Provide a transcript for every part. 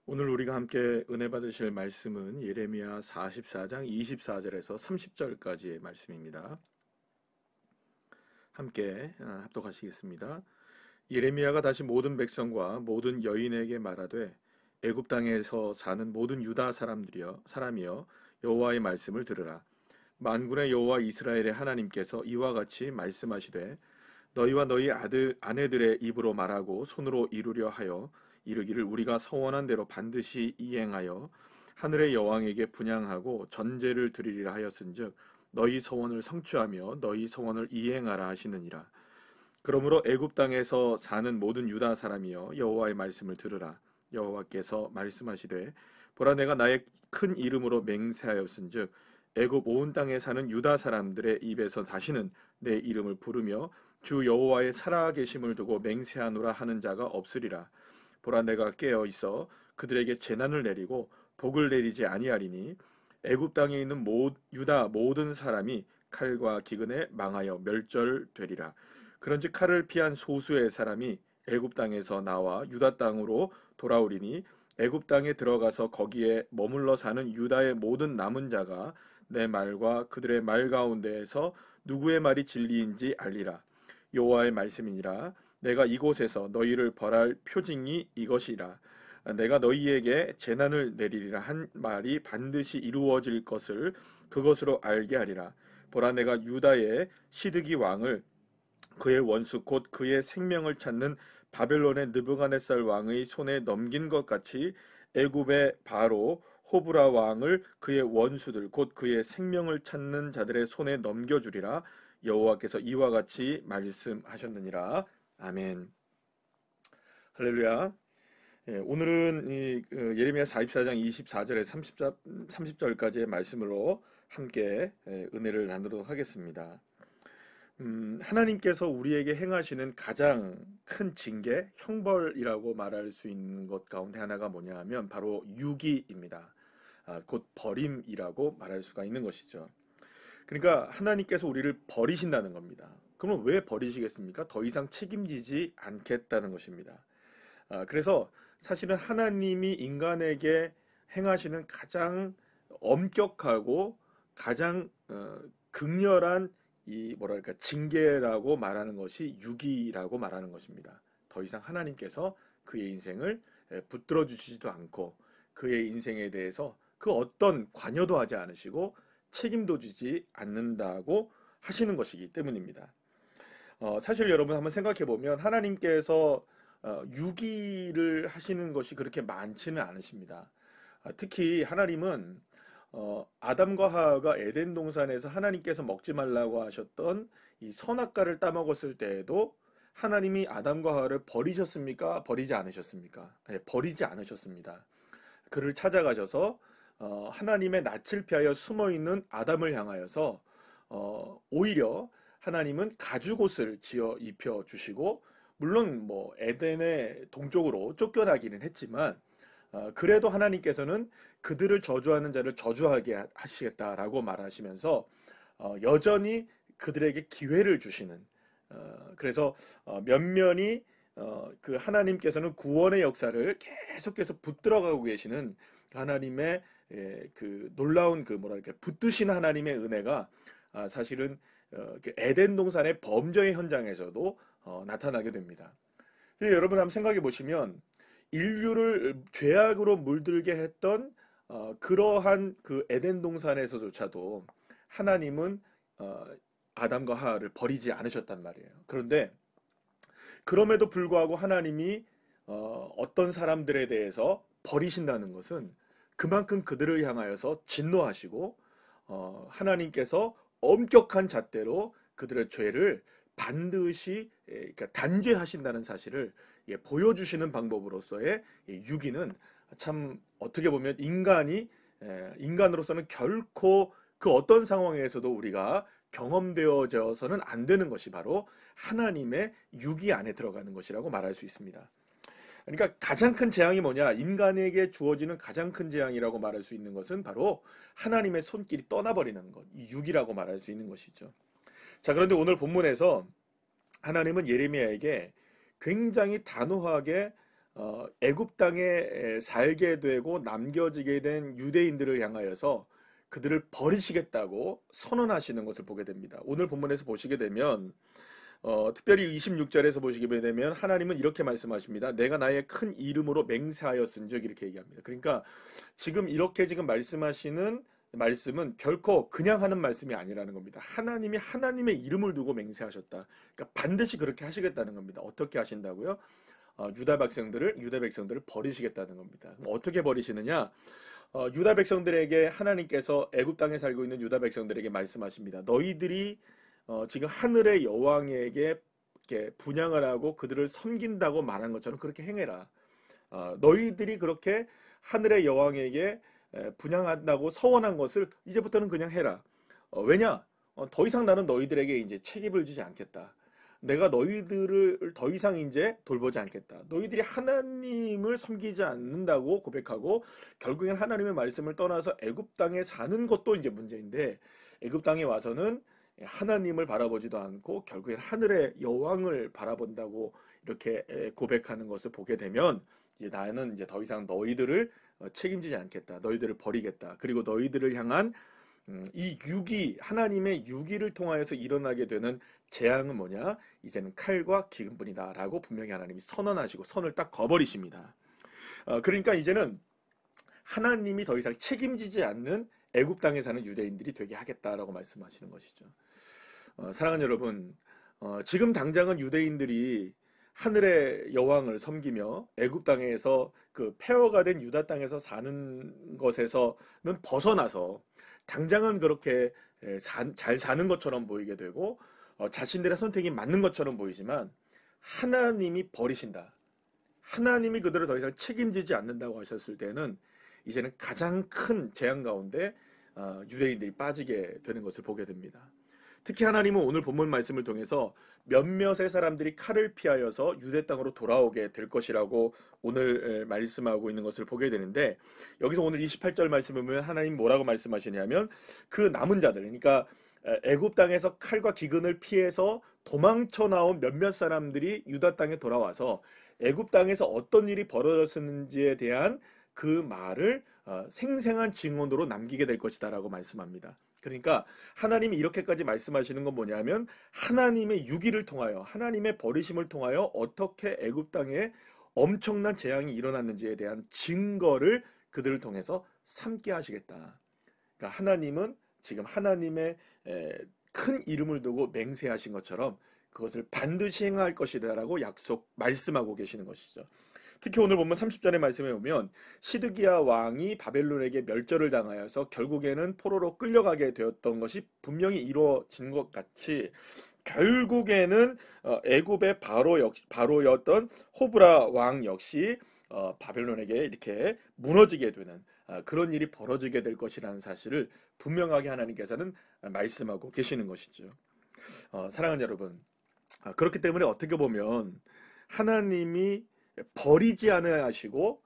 오늘 우리가 함께 은혜 받으실 말씀은 예레미야 44장 24절에서 30절까지의 말씀입니다. 함께 합독하시겠습니다. 예레미야가 다시 모든 백성과 모든 여인에게 말하되 애굽 땅에서 사는 모든 유다 사람이여 여호와의 말씀을 들으라. 만군의 여호와 이스라엘의 하나님께서 이와 같이 말씀하시되 너희와 너희 아내들의 입으로 말하고 손으로 이루려 하여 이르기를 우리가 서원한 대로 반드시 이행하여 하늘의 여왕에게 분향하고 전제를 드리리라 하였은즉 너희 서원을 성취하며 너희 서원을 이행하라 하시느니라. 그러므로 애굽 땅에서 사는 모든 유다 사람이여 여호와의 말씀을 들으라. 여호와께서 말씀하시되 보라 내가 나의 큰 이름으로 맹세하였은즉 애굽 온 땅에 사는 유다 사람들의 입에서 다시는 내 이름을 부르며 주 여호와의 살아계심을 두고 맹세하노라 하는 자가 없으리라. 보라 내가 깨어 있어 그들에게 재난을 내리고 복을 내리지 아니하리니 애굽 땅에 있는 유다 모든 사람이 칼과 기근에 망하여 멸절되리라. 그런즉 칼을 피한 소수의 사람이 애굽 땅에서 나와 유다 땅으로 돌아오리니 애굽 땅에 들어가서 거기에 머물러 사는 유다의 모든 남은 자가 내 말과 그들의 말 가운데에서 누구의 말이 진리인지 알리라. 여호와의 말씀이니라. 내가 이곳에서 너희를 벌할 표징이 이것이라. 내가 너희에게 재난을 내리리라 한 말이 반드시 이루어질 것을 그것으로 알게 하리라. 보라 내가 유다의 시드기 왕을 그의 원수 곧 그의 생명을 찾는 바벨론의 느부갓네살 왕의 손에 넘긴 것 같이 애굽의 바로 호브라 왕을 그의 원수들 곧 그의 생명을 찾는 자들의 손에 넘겨주리라. 여호와께서 이와 같이 말씀하셨느니라. 아멘. 할렐루야. 오늘은 예레미야 44장 24절에 30절까지의 말씀으로 함께 은혜를 나누도록 하겠습니다. 하나님께서 우리에게 행하시는 가장 큰 징계, 형벌이라고 말할 수 있는 것 가운데 하나가 뭐냐 하면 바로 유기입니다. 곧 버림이라고 말할 수가 있는 것이죠. 그러니까 하나님께서 우리를 버리신다는 겁니다. 그러면 왜 버리시겠습니까? 더 이상 책임지지 않겠다는 것입니다. 그래서 사실은 하나님이 인간에게 행하시는 가장 엄격하고 가장 극렬한 이 뭐랄까 징계라고 말하는 것이 유기라고 말하는 것입니다. 더 이상 하나님께서 그의 인생을 붙들어 주시지도 않고 그의 인생에 대해서 그 어떤 관여도 하지 않으시고 책임도 지지 않는다고 하시는 것이기 때문입니다. 사실 여러분 한번 생각해 보면 하나님께서 유기를 하시는 것이 그렇게 많지는 않으십니다. 특히 하나님은 아담과 하와가 에덴 동산에서 하나님께서 먹지 말라고 하셨던 이 선악과를 따먹었을 때에도 하나님이 아담과 하와를 버리셨습니까? 버리지 않으셨습니까? 네, 버리지 않으셨습니다. 그를 찾아가셔서 하나님의 낯을 피하여 숨어있는 아담을 향하여서 오히려 하나님은 가죽옷을 지어 입혀 주시고 물론 뭐 에덴의 동쪽으로 쫓겨나기는 했지만 그래도 하나님께서는 그들을 저주하는 자를 저주하게 하시겠다라고 말하시면서 여전히 그들에게 기회를 주시는 그래서 면면이 그 하나님께서는 구원의 역사를 계속해서 붙들어가고 계시는 하나님의 그 놀라운 그 뭐랄까 붙드신 하나님의 은혜가 사실은 그 에덴 동산의 범죄의 현장에서도 나타나게 됩니다. 여러분 한번 생각해 보시면 인류를 죄악으로 물들게 했던 그러한 그 에덴 동산에서조차도 하나님은 아담과 하와를 버리지 않으셨단 말이에요. 그런데 그럼에도 불구하고 하나님이 어떤 사람들에 대해서 버리신다는 것은 그만큼 그들을 향하여서 진노하시고 하나님께서 엄격한 잣대로 그들의 죄를 반드시 그러니까 단죄하신다는 사실을 보여주시는 방법으로서의 유기는 참 어떻게 보면 인간으로서는 결코 그 어떤 상황에서도 우리가 경험되어져서는 안 되는 것이 바로 하나님의 유기 안에 들어가는 것이라고 말할 수 있습니다. 그러니까 가장 큰 재앙이 뭐냐? 인간에게 주어지는 가장 큰 재앙이라고 말할 수 있는 것은 바로 하나님의 손길이 떠나버리는 것, 이 유기라고 말할 수 있는 것이죠. 자, 그런데 오늘 본문에서 하나님은 예레미야에게 굉장히 단호하게 애굽 땅에 살게 되고 남겨지게 된 유대인들을 향하여서 그들을 버리시겠다고 선언하시는 것을 보게 됩니다. 오늘 본문에서 보시게 되면 특별히 26절에서 보시게 되면 하나님은 이렇게 말씀하십니다. 내가 나의 큰 이름으로 맹세하였은즉 이렇게 얘기합니다. 그러니까 지금 이렇게 지금 말씀하시는 말씀은 결코 그냥 하는 말씀이 아니라는 겁니다. 하나님이 하나님의 이름을 두고 맹세하셨다. 그러니까 반드시 그렇게 하시겠다는 겁니다. 어떻게 하신다고요? 유다 백성들을 버리시겠다는 겁니다. 어떻게 버리시느냐? 유다 백성들에게 하나님께서 애굽 땅에 살고 있는 유다 백성들에게 말씀하십니다. 너희들이 지금 하늘의 여왕에게 이렇게 분향을 하고 그들을 섬긴다고 말한 것처럼 그렇게 행해라. 너희들이 그렇게 하늘의 여왕에게 분향한다고 서원한 것을 이제부터는 그냥 해라. 왜냐? 더 이상 나는 너희들에게 이제 책임을 지지 않겠다. 내가 너희들을 더 이상 이제 돌보지 않겠다. 너희들이 하나님을 섬기지 않는다고 고백하고 결국엔 하나님의 말씀을 떠나서 애굽 땅에 사는 것도 이제 문제인데 애굽 땅에 와서는 하나님을 바라보지도 않고 결국엔 하늘의 여왕을 바라본다고 이렇게 고백하는 것을 보게 되면 이제 나는 이제 더 이상 너희들을 책임지지 않겠다. 너희들을 버리겠다. 그리고 너희들을 향한 이 유기, 하나님의 유기를 통하여서 일어나게 되는 재앙은 뭐냐? 이제는 칼과 기근뿐이다 라고 분명히 하나님이 선언하시고 선을 딱 거버리십니다. 그러니까 이제는 하나님이 더 이상 책임지지 않는 애굽 땅에 사는 유대인들이 되게 하겠다라고 말씀하시는 것이죠. 사랑하는 여러분, 지금 당장은 유대인들이 하늘의 여왕을 섬기며 애굽 땅에서 그 폐허가 된 유다 땅에서 사는 것에서는 벗어나서 당장은 그렇게 잘 사는 것처럼 보이게 되고 자신들의 선택이 맞는 것처럼 보이지만 하나님이 버리신다. 하나님이 그들을 더 이상 책임지지 않는다고 하셨을 때는 이제는 가장 큰 재앙 가운데 유대인들이 빠지게 되는 것을 보게 됩니다. 특히 하나님은 오늘 본문 말씀을 통해서 몇몇의 사람들이 칼을 피하여서 유대 땅으로 돌아오게 될 것이라고 오늘 말씀하고 있는 것을 보게 되는데 여기서 오늘 28절 말씀을 보면 하나님 뭐라고 말씀하시냐면 그 남은 자들, 그러니까 애굽 땅에서 칼과 기근을 피해서 도망쳐 나온 몇몇 사람들이 유다 땅에 돌아와서 애굽 땅에서 어떤 일이 벌어졌는지에 대한 그 말을 생생한 증언으로 남기게 될 것이다 라고 말씀합니다. 그러니까 하나님이 이렇게까지 말씀하시는 건 뭐냐면 하나님의 유기를 통하여 하나님의 버리심을 통하여 어떻게 애굽 땅에 엄청난 재앙이 일어났는지에 대한 증거를 그들을 통해서 삼게 하시겠다. 그러니까 하나님은 지금 하나님의 큰 이름을 두고 맹세하신 것처럼 그것을 반드시 행할 것이다 라고 말씀하고 계시는 것이죠. 특히 오늘 보면 30절의 말씀에 보면 시드기야 왕이 바벨론에게 멸절을 당하여서 결국에는 포로로 끌려가게 되었던 것이 분명히 이루어진 것 같이 결국에는 애굽의 바로였던 호브라 왕 역시 바벨론에게 이렇게 무너지게 되는 그런 일이 벌어지게 될 것이라는 사실을 분명하게 하나님께서는 말씀하고 계시는 것이죠. 사랑하는 여러분, 그렇기 때문에 어떻게 보면 하나님이 버리지 않아야 하시고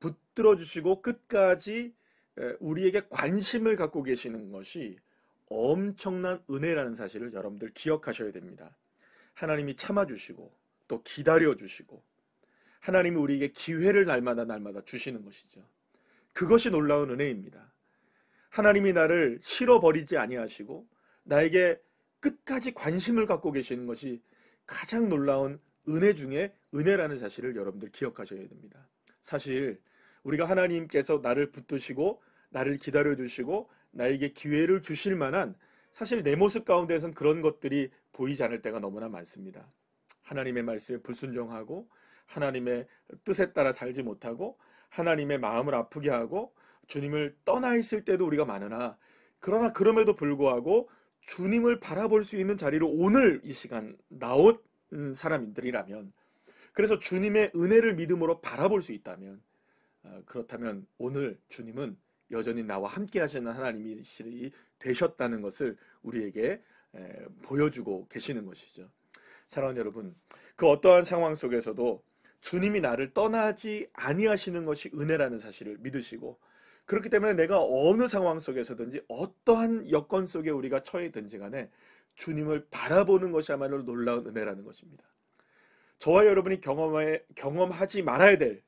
붙들어 주시고 끝까지 우리에게 관심을 갖고 계시는 것이 엄청난 은혜라는 사실을 여러분들 기억하셔야 됩니다. 하나님이 참아주시고 또 기다려주시고 하나님이 우리에게 기회를 날마다 주시는 것이죠. 그것이 놀라운 은혜입니다. 하나님이 나를 싫어버리지 아니하시고 나에게 끝까지 관심을 갖고 계시는 것이 가장 놀라운 은혜 중에 은혜라는 사실을 여러분들 기억하셔야 됩니다. 사실 우리가 하나님께서 나를 붙드시고 나를 기다려주시고 나에게 기회를 주실 만한 사실 내 모습 가운데에선 그런 것들이 보이지 않을 때가 너무나 많습니다. 하나님의 말씀에 불순종하고 하나님의 뜻에 따라 살지 못하고 하나님의 마음을 아프게 하고 주님을 떠나 있을 때도 우리가 많으나 그러나 그럼에도 불구하고 주님을 바라볼 수 있는 자리로 오늘 이 시간 나온 사람들이라면 그래서 주님의 은혜를 믿음으로 바라볼 수 있다면 그렇다면 오늘 주님은 여전히 나와 함께 하시는 하나님이 되셨다는 것을 우리에게 보여주고 계시는 것이죠. 사랑하는 여러분, 그 어떠한 상황 속에서도 주님이 나를 떠나지 아니하시는 것이 은혜라는 사실을 믿으시고 그렇기 때문에 내가 어느 상황 속에서든지 어떠한 여건 속에 우리가 처해 있든지 간에 주님을 바라보는 것이야말로 놀라운 은혜라는 것입니다. 저와 여러분이 경험하지 말아야 될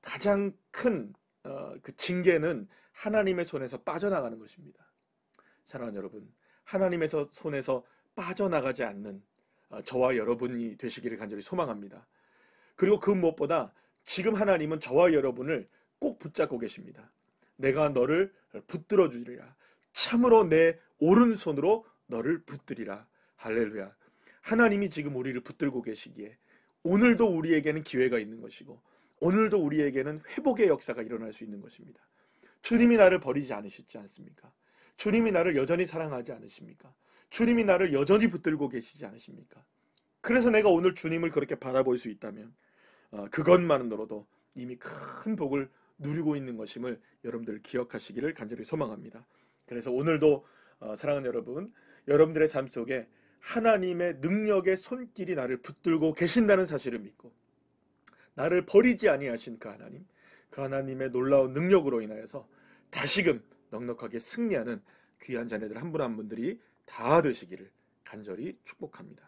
가장 큰 그 징계는 하나님의 손에서 빠져나가는 것입니다. 사랑하는 여러분, 하나님의 손에서 빠져나가지 않는 저와 여러분이 되시기를 간절히 소망합니다. 그리고 그 무엇보다 지금 하나님은 저와 여러분을 꼭 붙잡고 계십니다. 내가 너를 붙들어 주리라. 참으로 내 오른손으로 너를 붙들이라. 할렐루야. 하나님이 지금 우리를 붙들고 계시기에 오늘도 우리에게는 기회가 있는 것이고, 오늘도 우리에게는 회복의 역사가 일어날 수 있는 것입니다. 주님이 나를 버리지 않으시지 않습니까? 주님이 나를 여전히 사랑하지 않으십니까? 주님이 나를 여전히 붙들고 계시지 않으십니까? 그래서 내가 오늘 주님을 그렇게 바라볼 수 있다면 그것만으로도 이미 큰 복을 누리고 있는 것임을 여러분들 기억하시기를 간절히 소망합니다. 그래서 오늘도 사랑하는 여러분, 여러분들의 삶 속에 하나님의 능력의 손길이 나를 붙들고 계신다는 사실을 믿고, 나를 버리지 아니하신 그 하나님의 놀라운 능력으로 인하여서 다시금 넉넉하게 승리하는 귀한 자녀들 한 분 한 분들이 다 되시기를 간절히 축복합니다.